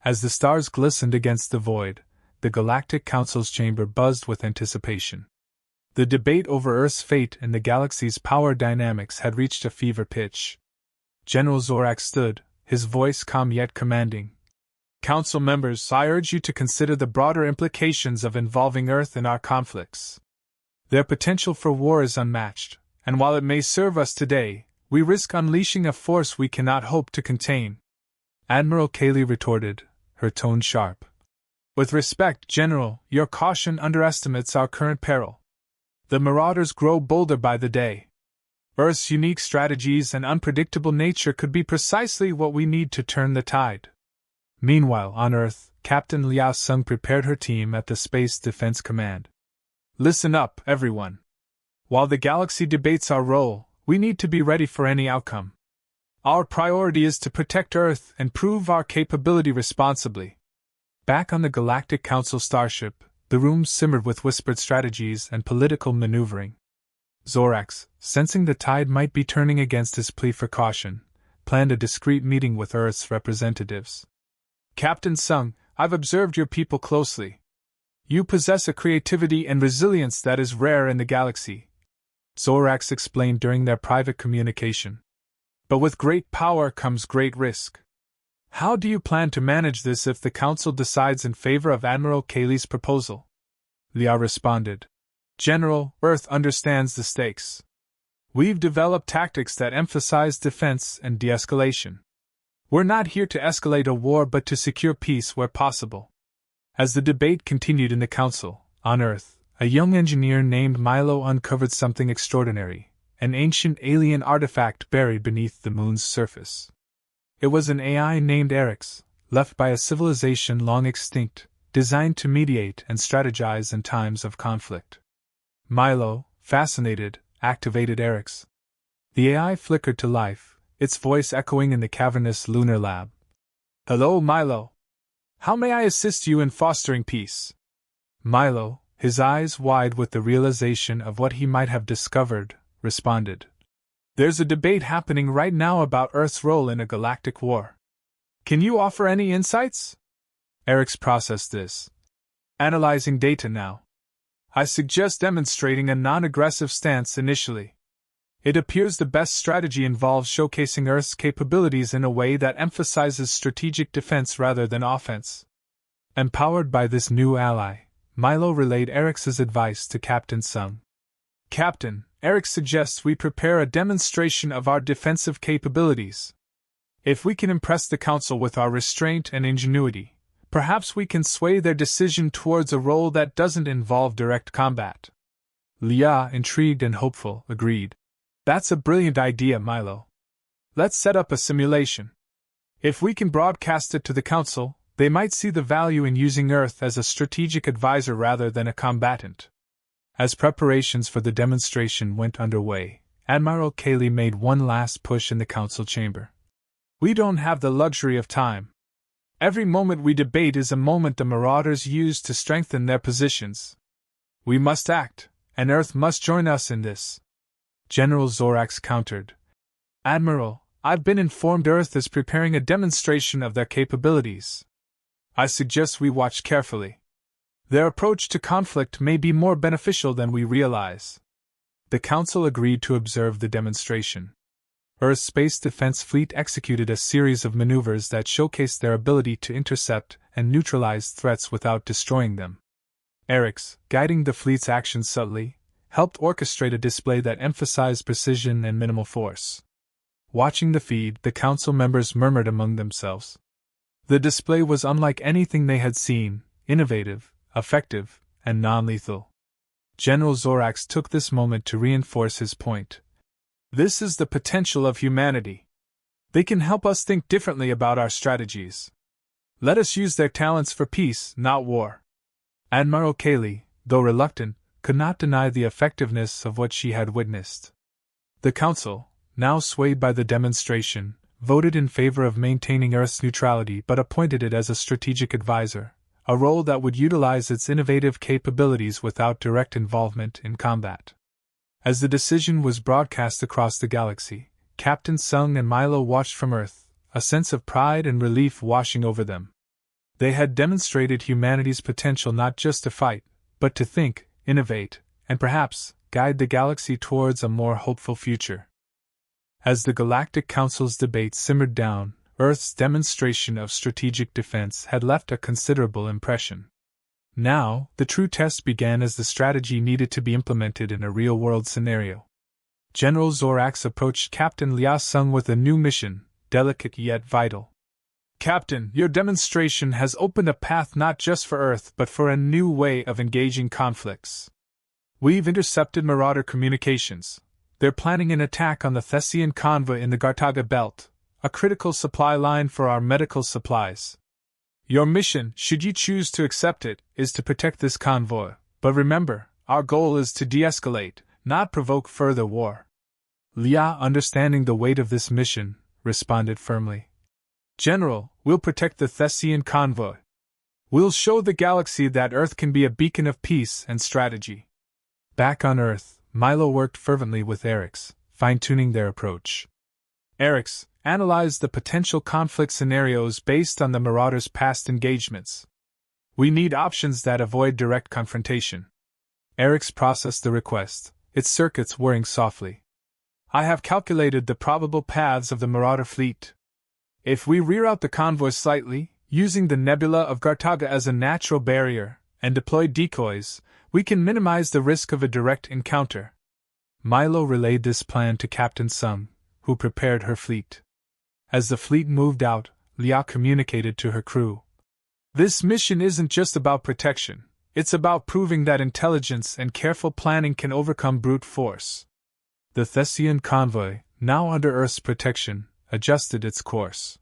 As the stars glistened against the void, the Galactic Council's chamber buzzed with anticipation. The debate over Earth's fate and the galaxy's power dynamics had reached a fever pitch. General Zorak stood, his voice calm yet commanding. Council members, I urge you to consider the broader implications of involving Earth in our conflicts. Their potential for war is unmatched, and while it may serve us today, we risk unleashing a force we cannot hope to contain. Admiral Cayley retorted, her tone sharp. With respect, General, your caution underestimates our current peril. The marauders grow bolder by the day. Earth's unique strategies and unpredictable nature could be precisely what we need to turn the tide. Meanwhile, on Earth, Captain Liao Sung prepared her team at the Space Defense Command. Listen up, everyone. While the galaxy debates our role, we need to be ready for any outcome. Our priority is to protect Earth and prove our capability responsibly. Back on the Galactic Council starship, the room simmered with whispered strategies and political maneuvering. Zorax, sensing the tide might be turning against his plea for caution, planned a discreet meeting with Earth's representatives. Captain Sung, I've observed your people closely. You possess a creativity and resilience that is rare in the galaxy, Zorax explained during their private communication. But with great power comes great risk. How do you plan to manage this if the Council decides in favor of Admiral Cayley's proposal? Liao responded. General, Earth understands the stakes. We've developed tactics that emphasize defense and de-escalation. We're not here to escalate a war but to secure peace where possible. As the debate continued in the Council, on Earth, a young engineer named Milo uncovered something extraordinary, an ancient alien artifact buried beneath the moon's surface. It was an AI named Erix, left by a civilization long extinct, designed to mediate and strategize in times of conflict. Milo, fascinated, activated Erix. The AI flickered to life, its voice echoing in the cavernous lunar lab. Hello, Milo. How may I assist you in fostering peace? Milo, his eyes wide with the realization of what he might have discovered, responded. There's a debate happening right now about Earth's role in a galactic war. Can you offer any insights? Erix processed this. Analyzing data now. I suggest demonstrating a non-aggressive stance initially. It appears the best strategy involves showcasing Earth's capabilities in a way that emphasizes strategic defense rather than offense. Empowered by this new ally, Milo relayed Erix's advice to Captain Sung. Captain, Erix suggests we prepare a demonstration of our defensive capabilities. If we can impress the Council with our restraint and ingenuity, perhaps we can sway their decision towards a role that doesn't involve direct combat. Lia, intrigued and hopeful, agreed. That's a brilliant idea, Milo. Let's set up a simulation. If we can broadcast it to the Council, they might see the value in using Earth as a strategic advisor rather than a combatant. As preparations for the demonstration went underway, Admiral Cayley made one last push in the Council chamber. We don't have the luxury of time. Every moment we debate is a moment the marauders use to strengthen their positions. We must act, and Earth must join us in this. General Zorax countered. Admiral, I've been informed Earth is preparing a demonstration of their capabilities. I suggest we watch carefully. Their approach to conflict may be more beneficial than we realize. The Council agreed to observe the demonstration. Earth's Space Defense Fleet executed a series of maneuvers that showcased their ability to intercept and neutralize threats without destroying them. Erix, guiding the fleet's actions subtly, helped orchestrate a display that emphasized precision and minimal force. Watching the feed, the Council members murmured among themselves. The display was unlike anything they had seen, innovative, effective, and non-lethal. General Zorax took this moment to reinforce his point. This is the potential of humanity. They can help us think differently about our strategies. Let us use their talents for peace, not war. Admiral Cayley, though reluctant, could not deny the effectiveness of what she had witnessed. The Council, now swayed by the demonstration, voted in favor of maintaining Earth's neutrality but appointed it as a strategic advisor, a role that would utilize its innovative capabilities without direct involvement in combat. As the decision was broadcast across the galaxy, Captain Sung and Milo watched from Earth, a sense of pride and relief washing over them. They had demonstrated humanity's potential not just to fight, but to think, innovate, and perhaps guide the galaxy towards a more hopeful future. As the Galactic Council's debate simmered down, Earth's demonstration of strategic defense had left a considerable impression. Now, the true test began as the strategy needed to be implemented in a real-world scenario. General Zorax approached Captain Lia Sung with a new mission, delicate yet vital. Captain, your demonstration has opened a path not just for Earth but for a new way of engaging conflicts. We've intercepted Marauder communications. They're planning an attack on the Thessian convoy in the Gartaga Belt, a critical supply line for our medical supplies. Your mission, should you choose to accept it, is to protect this convoy, but remember, our goal is to de-escalate, not provoke further war. Lia, understanding the weight of this mission, responded firmly. General, we'll protect the Thessian convoy. We'll show the galaxy that Earth can be a beacon of peace and strategy. Back on Earth, Milo worked fervently with Erix, fine-tuning their approach. Erix analyzed the potential conflict scenarios based on the Marauders' past engagements. We need options that avoid direct confrontation. Erix processed the request, its circuits whirring softly. I have calculated the probable paths of the Marauder fleet. If we reroute the convoy slightly, using the nebula of Gartaga as a natural barrier, and deploy decoys, we can minimize the risk of a direct encounter. Milo relayed this plan to Captain Sung, who prepared her fleet. As the fleet moved out, Lia communicated to her crew. This mission isn't just about protection, it's about proving that intelligence and careful planning can overcome brute force. The Thessian convoy, now under Earth's protection, adjusted its course.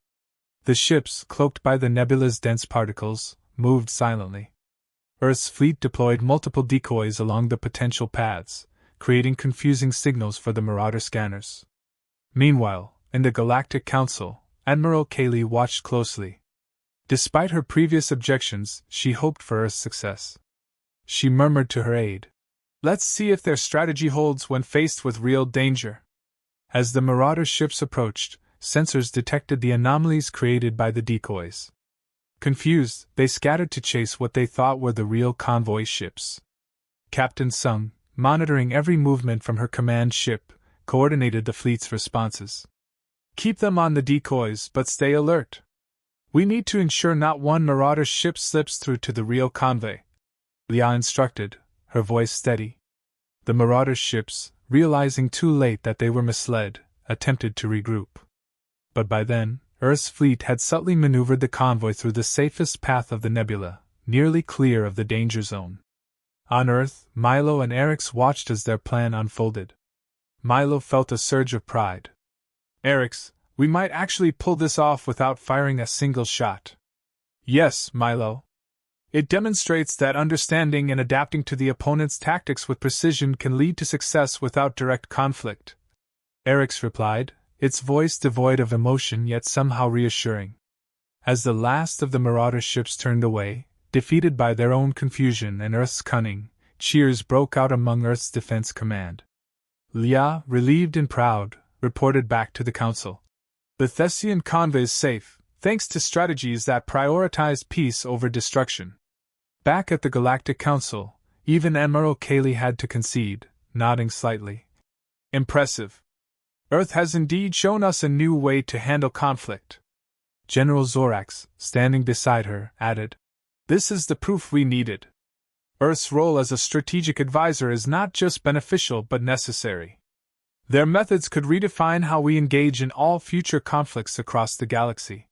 The ships, cloaked by the nebula's dense particles, moved silently. Earth's fleet deployed multiple decoys along the potential paths, creating confusing signals for the Marauder scanners. Meanwhile, in the Galactic Council, Admiral Kaylee watched closely. Despite her previous objections, she hoped for Earth's success. She murmured to her aide, "Let's see if their strategy holds when faced with real danger." As the Marauder ships approached, sensors detected the anomalies created by the decoys. Confused, they scattered to chase what they thought were the real convoy ships. Captain Sung, monitoring every movement from her command ship, coordinated the fleet's responses. Keep them on the decoys, but stay alert. We need to ensure not one Marauder ship slips through to the real convoy. Lia instructed, her voice steady. The Marauder ships, realizing too late that they were misled, attempted to regroup. But by then, Earth's fleet had subtly maneuvered the convoy through the safest path of the nebula, nearly clear of the danger zone. On Earth, Milo and Erix watched as their plan unfolded. Milo felt a surge of pride. Erix, we might actually pull this off without firing a single shot. Yes, Milo. It demonstrates that understanding and adapting to the opponent's tactics with precision can lead to success without direct conflict. Erix replied, its voice devoid of emotion yet somehow reassuring. As the last of the Marauder ships turned away, defeated by their own confusion and Earth's cunning, cheers broke out among Earth's defense command. Lia, relieved and proud, reported back to the Council. The Thessian convoy is safe, thanks to strategies that prioritized peace over destruction. Back at the Galactic Council, even Admiral Kaylee had to concede, nodding slightly. Impressive. Earth has indeed shown us a new way to handle conflict. General Zorax, standing beside her, added, This is the proof we needed. Earth's role as a strategic advisor is not just beneficial but necessary. Their methods could redefine how we engage in all future conflicts across the galaxy.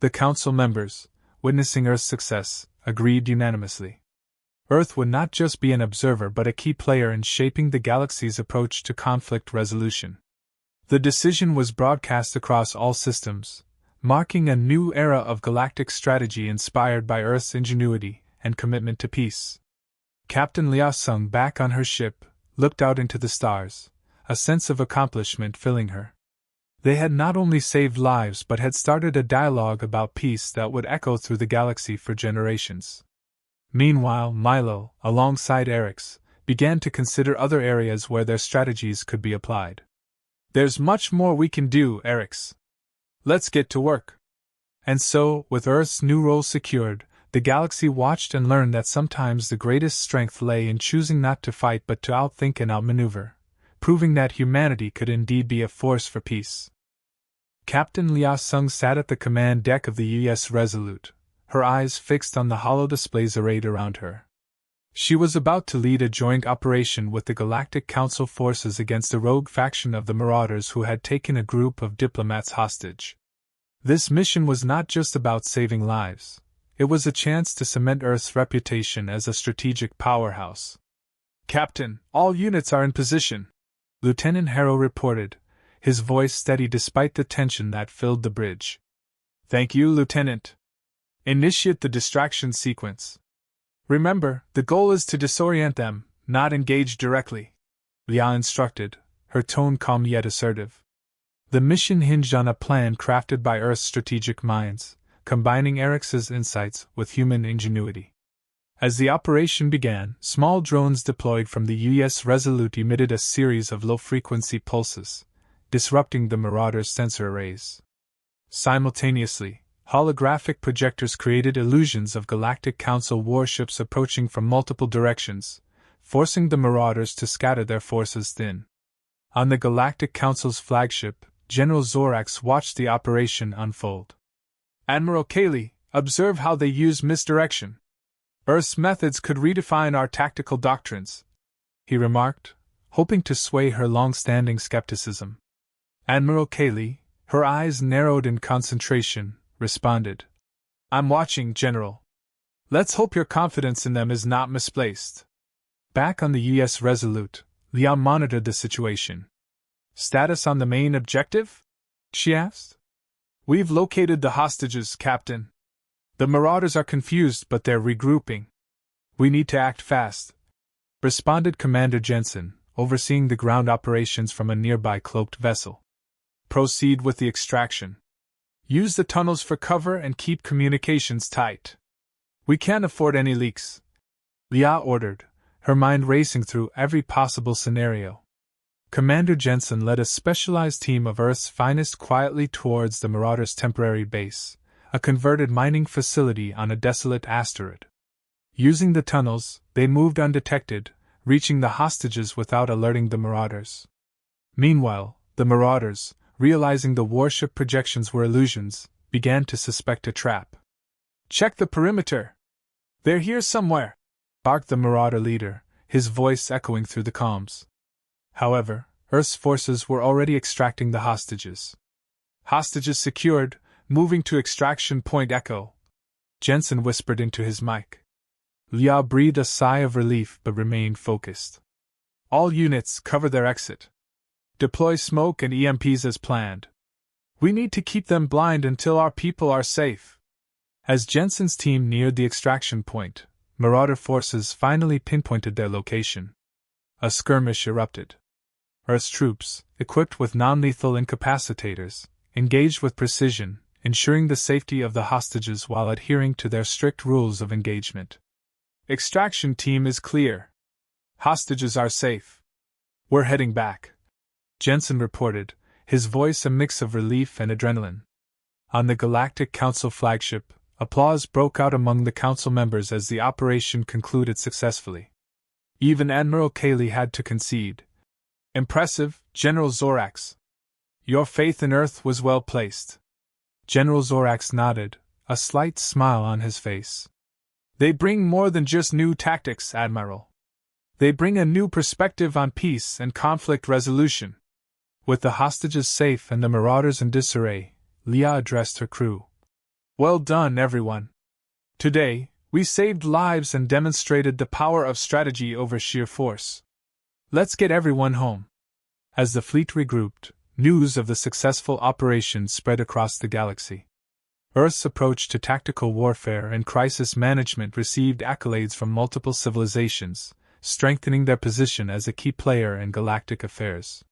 The Council members, witnessing Earth's success, agreed unanimously. Earth would not just be an observer but a key player in shaping the galaxy's approach to conflict resolution. The decision was broadcast across all systems, marking a new era of galactic strategy inspired by Earth's ingenuity and commitment to peace. Captain Lia Sung, back on her ship, looked out into the stars, a sense of accomplishment filling her. They had not only saved lives but had started a dialogue about peace that would echo through the galaxy for generations. Meanwhile, Milo, alongside Erix, began to consider other areas where their strategies could be applied. There's much more we can do, Erix. Let's get to work. And so, with Earth's new role secured, the galaxy watched and learned that sometimes the greatest strength lay in choosing not to fight but to outthink and outmaneuver, proving that humanity could indeed be a force for peace. Captain Lia Sung sat at the command deck of the U.S. Resolute, her eyes fixed on the hollow displays arrayed around her. She was about to lead a joint operation with the Galactic Council forces against a rogue faction of the Marauders who had taken a group of diplomats hostage. This mission was not just about saving lives. It was a chance to cement Earth's reputation as a strategic powerhouse. "Captain, all units are in position," Lieutenant Harrow reported, his voice steady despite the tension that filled the bridge. "Thank you, Lieutenant. Initiate the distraction sequence. Remember, the goal is to disorient them, not engage directly," Lia instructed, her tone calm yet assertive. The mission hinged on a plan crafted by Earth's strategic minds, combining Eric's insights with human ingenuity. As the operation began, small drones deployed from the U.S. Resolute emitted a series of low-frequency pulses, disrupting the Marauders' sensor arrays. Simultaneously, holographic projectors created illusions of Galactic Council warships approaching from multiple directions, forcing the Marauders to scatter their forces thin. On the Galactic Council's flagship, General Zorax watched the operation unfold. "Admiral Cayley, observe how they use misdirection. Earth's methods could redefine our tactical doctrines," he remarked, hoping to sway her long-standing skepticism. Admiral Cayley, her eyes narrowed in concentration, responded, "I'm watching, General. Let's hope your confidence in them is not misplaced." Back on the U.S. Resolute, Lia monitored the situation. "Status on the main objective?" she asked. "We've located the hostages, Captain. The Marauders are confused, but they're regrouping. We need to act fast," responded Commander Jensen, overseeing the ground operations from a nearby cloaked vessel. "Proceed with the extraction. Use the tunnels for cover and keep communications tight. We can't afford any leaks," Lia ordered, her mind racing through every possible scenario. Commander Jensen led a specialized team of Earth's finest quietly towards the Marauders' temporary base, a converted mining facility on a desolate asteroid. Using the tunnels, they moved undetected, reaching the hostages without alerting the Marauders. Meanwhile, the Marauders, realizing the warship projections were illusions, began to suspect a trap. "Check the perimeter! They're here somewhere!" barked the Marauder leader, his voice echoing through the comms. However, Earth's forces were already extracting the hostages. "Hostages secured, moving to extraction point Echo," Jensen whispered into his mic. Lia breathed a sigh of relief but remained focused. "All units, cover their exit. Deploy smoke and EMPs as planned. We need to keep them blind until our people are safe." As Jensen's team neared the extraction point, Marauder forces finally pinpointed their location. A skirmish erupted. Earth's troops, equipped with non-lethal incapacitators, engaged with precision, ensuring the safety of the hostages while adhering to their strict rules of engagement. "Extraction team is clear. Hostages are safe. We're heading back," Jensen reported, his voice a mix of relief and adrenaline. On the Galactic Council flagship, applause broke out among the council members as the operation concluded successfully. Even Admiral Cayley had to concede. "Impressive, General Zorax. Your faith in Earth was well placed." General Zorax nodded, a slight smile on his face. "They bring more than just new tactics, Admiral. They bring a new perspective on peace and conflict resolution." With the hostages safe and the Marauders in disarray, Lia addressed her crew. "Well done, everyone. Today, we saved lives and demonstrated the power of strategy over sheer force. Let's get everyone home." As the fleet regrouped, news of the successful operation spread across the galaxy. Earth's approach to tactical warfare and crisis management received accolades from multiple civilizations, strengthening their position as a key player in galactic affairs.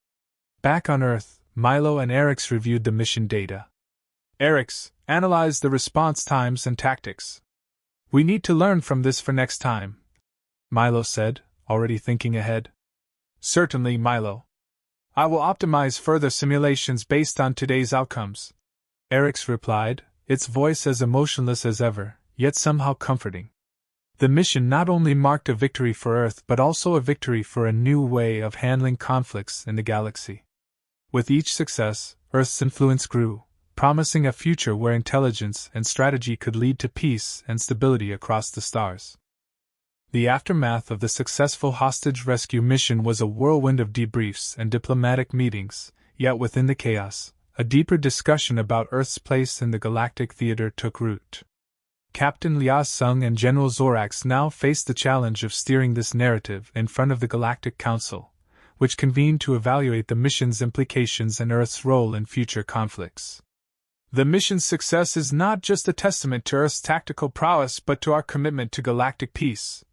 Back on Earth, Milo and Erix reviewed the mission data. "Erix, analyze the response times and tactics. We need to learn from this for next time," Milo said, already thinking ahead. "Certainly, Milo. I will optimize further simulations based on today's outcomes," Erix replied, its voice as emotionless as ever, yet somehow comforting. The mission not only marked a victory for Earth but also a victory for a new way of handling conflicts in the galaxy. With each success, Earth's influence grew, promising a future where intelligence and strategy could lead to peace and stability across the stars. The aftermath of the successful hostage rescue mission was a whirlwind of debriefs and diplomatic meetings, yet within the chaos, a deeper discussion about Earth's place in the galactic theater took root. Captain Lia Sung and General Zorax now faced the challenge of steering this narrative in front of the Galactic Council, which convened to evaluate the mission's implications and Earth's role in future conflicts. The mission's success is not just a testament to Earth's tactical prowess but to our commitment to galactic peace,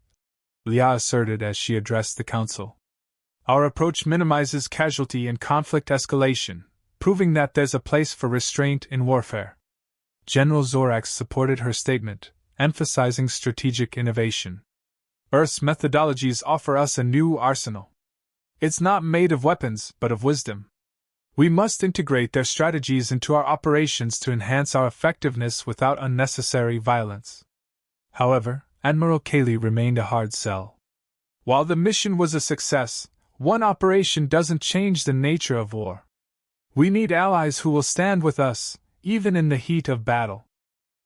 Lia asserted as she addressed the Council. Our approach minimizes casualty and conflict escalation, proving that there's a place for restraint in warfare. General Zorax supported her statement, emphasizing strategic innovation. Earth's methodologies offer us a new arsenal. It's not made of weapons, but of wisdom. We must integrate their strategies into our operations to enhance our effectiveness without unnecessary violence. However, Admiral Cayley remained a hard sell. While the mission was a success, one operation doesn't change the nature of war. We need allies who will stand with us, even in the heat of battle.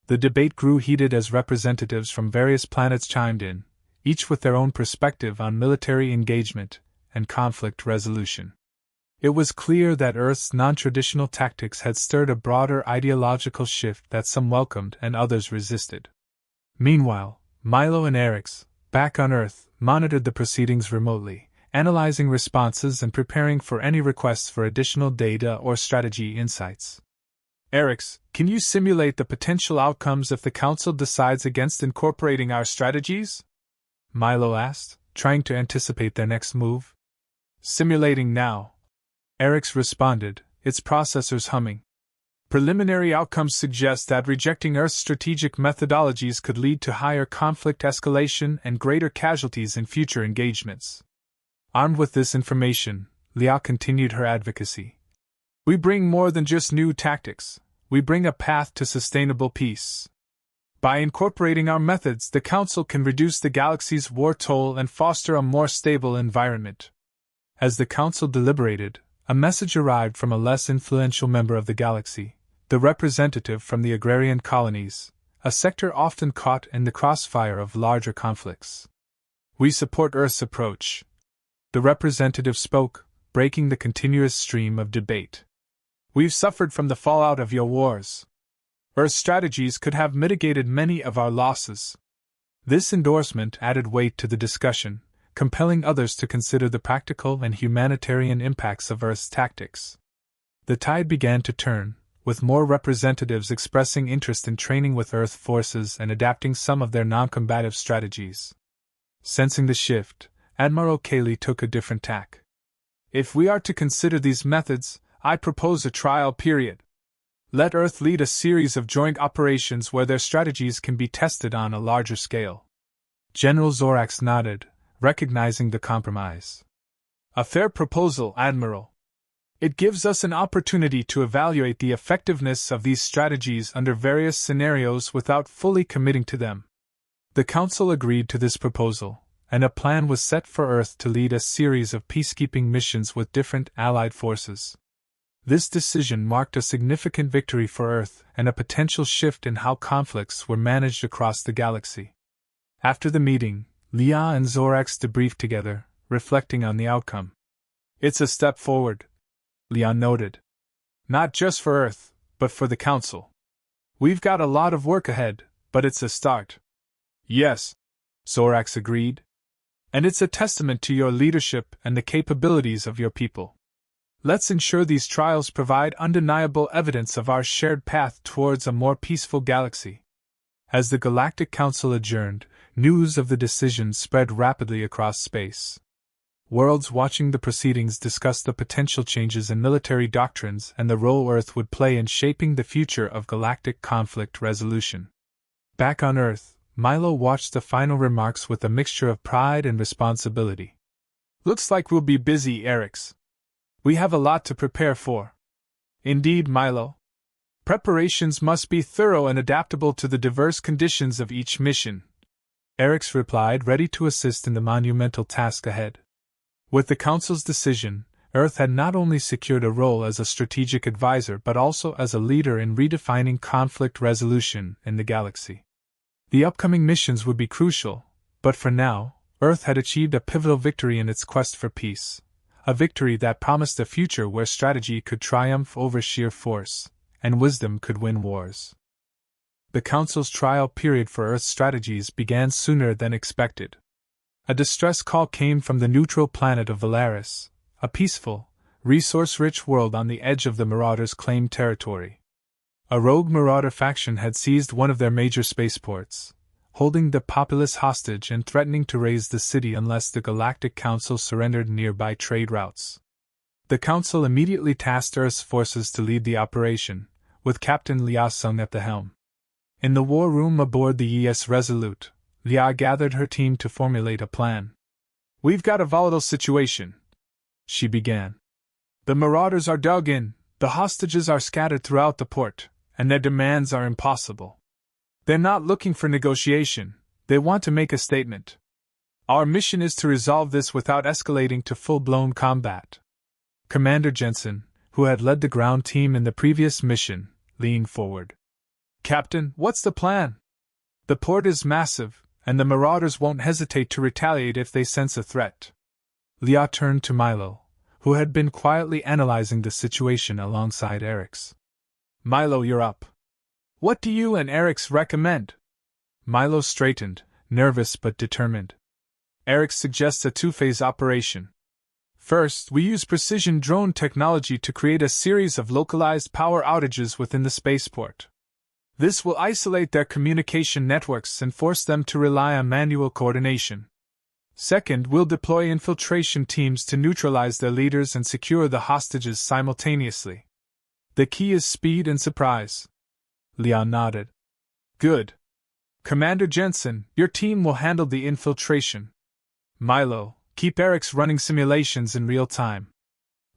The debate grew heated as representatives from various planets chimed in, each with their own perspective on military engagement and conflict resolution. It was clear that Earth's non-traditional tactics had stirred a broader ideological shift that some welcomed and others resisted. Meanwhile, Milo and Erix, back on Earth, monitored the proceedings remotely, analyzing responses and preparing for any requests for additional data or strategy insights. Erix, can you simulate the potential outcomes if the Council decides against incorporating our strategies? Milo asked, trying to anticipate their next move. Simulating now. Erix responded, its processors humming. Preliminary outcomes suggest that rejecting Earth's strategic methodologies could lead to higher conflict escalation and greater casualties in future engagements. Armed with this information, Lia continued her advocacy. We bring more than just new tactics, we bring a path to sustainable peace. By incorporating our methods, the Council can reduce the galaxy's war toll and foster a more stable environment. As the Council deliberated, a message arrived from a less influential member of the galaxy, the representative from the agrarian colonies, a sector often caught in the crossfire of larger conflicts. We support Earth's approach. The representative spoke, breaking the continuous stream of debate. We've suffered from the fallout of your wars. Earth's strategies could have mitigated many of our losses. This endorsement added weight to the discussion, compelling others to consider the practical and humanitarian impacts of Earth's tactics. The tide began to turn, with more representatives expressing interest in training with Earth forces and adapting some of their non-combative strategies. Sensing the shift, Admiral Cayley took a different tack. If we are to consider these methods, I propose a trial period. Let Earth lead a series of joint operations where their strategies can be tested on a larger scale. General Zorax nodded, recognizing the compromise. A fair proposal, Admiral. It gives us an opportunity to evaluate the effectiveness of these strategies under various scenarios without fully committing to them. The Council agreed to this proposal, and a plan was set for Earth to lead a series of peacekeeping missions with different Allied forces. This decision marked a significant victory for Earth and a potential shift in how conflicts were managed across the galaxy. After the meeting, Lia and Zorax debriefed together, reflecting on the outcome. It's a step forward, Lia noted. Not just for Earth, but for the Council. We've got a lot of work ahead, but it's a start. Yes, Zorax agreed. And it's a testament to your leadership and the capabilities of your people. Let's ensure these trials provide undeniable evidence of our shared path towards a more peaceful galaxy. As the Galactic Council adjourned, news of the decision spread rapidly across space. Worlds watching the proceedings discussed the potential changes in military doctrines and the role Earth would play in shaping the future of galactic conflict resolution. Back on Earth, Milo watched the final remarks with a mixture of pride and responsibility. Looks like we'll be busy, Erix. We have a lot to prepare for. Indeed, Milo. Preparations must be thorough and adaptable to the diverse conditions of each mission. Eric's replied, ready to assist in the monumental task ahead. With the Council's decision, Earth had not only secured a role as a strategic advisor but also as a leader in redefining conflict resolution in the galaxy. The upcoming missions would be crucial, but for now, Earth had achieved a pivotal victory in its quest for peace, a victory that promised a future where strategy could triumph over sheer force, and wisdom could win wars. The Council's trial period for Earth's strategies began sooner than expected. A distress call came from the neutral planet of Valaris, a peaceful, resource-rich world on the edge of the Marauders' claimed territory. A rogue Marauder faction had seized one of their major spaceports, holding the populace hostage and threatening to raze the city unless the Galactic Council surrendered nearby trade routes. The Council immediately tasked Earth's forces to lead the operation, with Captain Lia Sung at the helm. In the war room aboard the ES Resolute, Lia gathered her team to formulate a plan. "We've got a volatile situation," she began. "The Marauders are dug in, the hostages are scattered throughout the port, and their demands are impossible. They're not looking for negotiation, they want to make a statement. Our mission is to resolve this without escalating to full-blown combat." Commander Jensen, who had led the ground team in the previous mission, leaned forward. "Captain, what's the plan? The port is massive, and the Marauders won't hesitate to retaliate if they sense a threat." Lia turned to Milo, who had been quietly analyzing the situation alongside Eric's. "Milo, you're up. What do you and Eric's recommend?" Milo straightened, nervous but determined. "Eric suggests a two-phase operation. First, we use precision drone technology to create a series of localized power outages within the spaceport. This will isolate their communication networks and force them to rely on manual coordination. Second, we'll deploy infiltration teams to neutralize their leaders and secure the hostages simultaneously. The key is speed and surprise." Leon nodded. "Good. Commander Jensen, your team will handle the infiltration. Milo, keep Eric's running simulations in real time.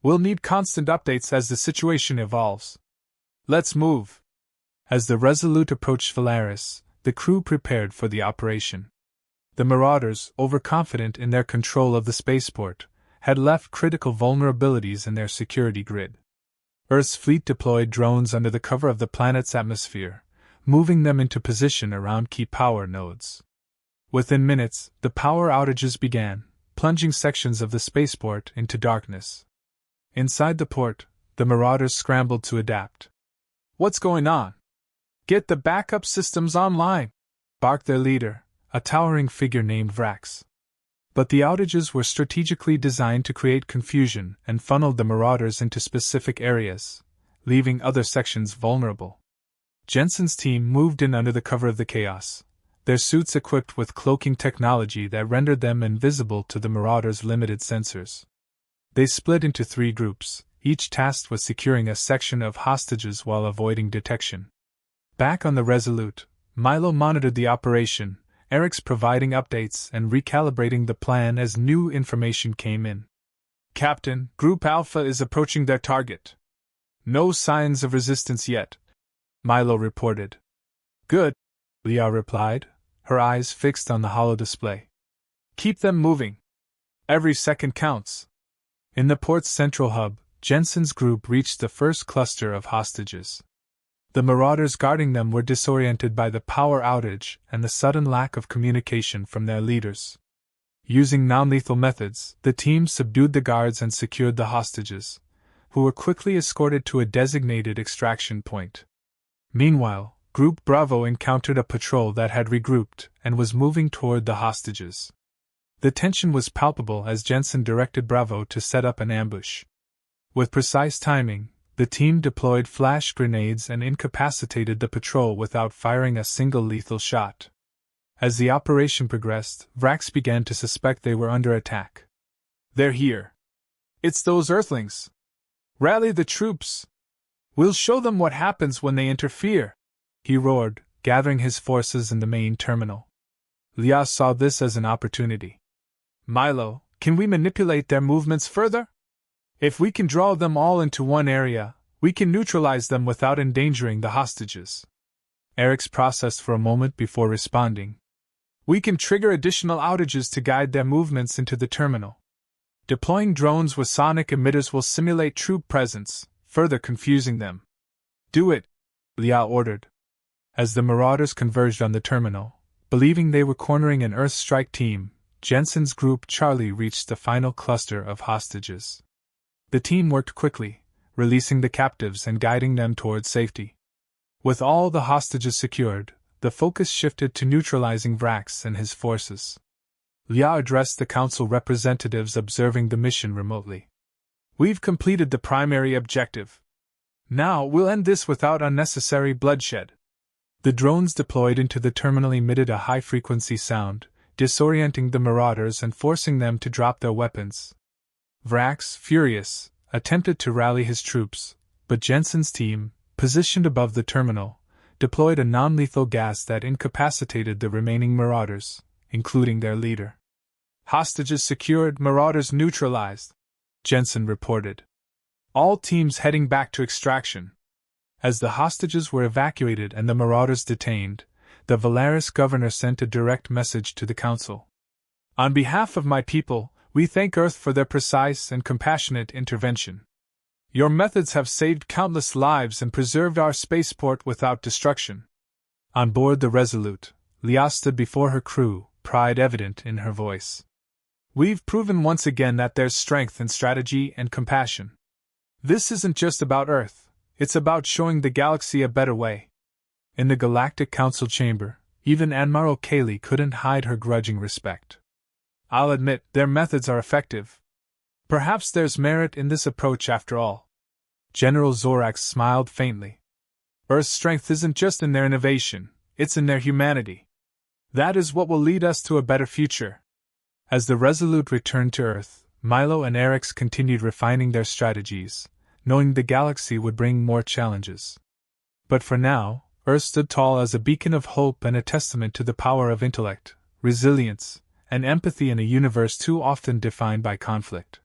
We'll need constant updates as the situation evolves. Let's move." As the Resolute approached Valaris, the crew prepared for the operation. The Marauders, overconfident in their control of the spaceport, had left critical vulnerabilities in their security grid. Earth's fleet deployed drones under the cover of the planet's atmosphere, moving them into position around key power nodes. Within minutes, the power outages began, plunging sections of the spaceport into darkness. Inside the port, the Marauders scrambled to adapt. "What's going on? Get the backup systems online!" barked their leader, a towering figure named Vrax. But the outages were strategically designed to create confusion and funneled the Marauders into specific areas, leaving other sections vulnerable. Jensen's team moved in under the cover of the chaos, their suits equipped with cloaking technology that rendered them invisible to the Marauders' limited sensors. They split into 3 groups, each tasked with securing a section of hostages while avoiding detection. Back on the Resolute, Milo monitored the operation, Eric's providing updates and recalibrating the plan as new information came in. "Captain, Group Alpha is approaching their target. No signs of resistance yet," Milo reported. "Good," Leah replied, her eyes fixed on the holodisplay. "Keep them moving. Every second counts." In the port's central hub, Jensen's group reached the first cluster of hostages. The Marauders guarding them were disoriented by the power outage and the sudden lack of communication from their leaders. Using non-lethal methods, the team subdued the guards and secured the hostages, who were quickly escorted to a designated extraction point. Meanwhile, Group Bravo encountered a patrol that had regrouped and was moving toward the hostages. The tension was palpable as Jensen directed Bravo to set up an ambush. With precise timing, the team deployed flash grenades and incapacitated the patrol without firing a single lethal shot. As the operation progressed, Vrax began to suspect they were under attack. "They're here. It's those Earthlings. Rally the troops. We'll show them what happens when they interfere," he roared, gathering his forces in the main terminal. Leah saw this as an opportunity. "Milo, can we manipulate their movements further? If we can draw them all into one area, We can neutralize them without endangering the hostages. Eric's processed for a moment before responding. We can trigger additional outages to guide their movements into the terminal. Deploying drones with sonic emitters will simulate troop presence, further confusing them. Do it, Liao ordered. As the Marauders converged on the terminal, believing they were cornering an Earth strike team, Jensen's group Charlie reached the final cluster of hostages. The team worked quickly, releasing the captives and guiding them towards safety. With all the hostages secured, the focus shifted to neutralizing Vrax and his forces. Liao addressed the council representatives observing the mission remotely. We've completed the primary objective. Now we'll end this without unnecessary bloodshed. The drones deployed into the terminal emitted a high-frequency sound, disorienting the Marauders and forcing them to drop their weapons. Vrax, furious, attempted to rally his troops, but Jensen's team, positioned above the terminal, deployed a non-lethal gas that incapacitated the remaining Marauders, including their leader. Hostages secured, Marauders neutralized, Jensen reported. All teams heading back to extraction. As the hostages were evacuated and the Marauders detained, the Valaris governor sent a direct message to the council. On behalf of my people, we thank Earth for their precise and compassionate intervention. Your methods have saved countless lives and preserved our spaceport without destruction. On board the Resolute, Liao stood before her crew, pride evident in her voice. We've proven once again that there's strength in strategy and compassion. This isn't just about Earth, it's about showing the galaxy a better way. In the Galactic Council chamber, even Admiral Kaylee couldn't hide her grudging respect. I'll admit, their methods are effective. Perhaps there's merit in this approach after all. General Zorax smiled faintly. Earth's strength isn't just in their innovation, it's in their humanity. That is what will lead us to a better future. As the Resolute returned to Earth, Milo and Erix continued refining their strategies, knowing the galaxy would bring more challenges. But for now, Earth stood tall as a beacon of hope and a testament to the power of intellect, resilience, and empathy in a universe too often defined by conflict.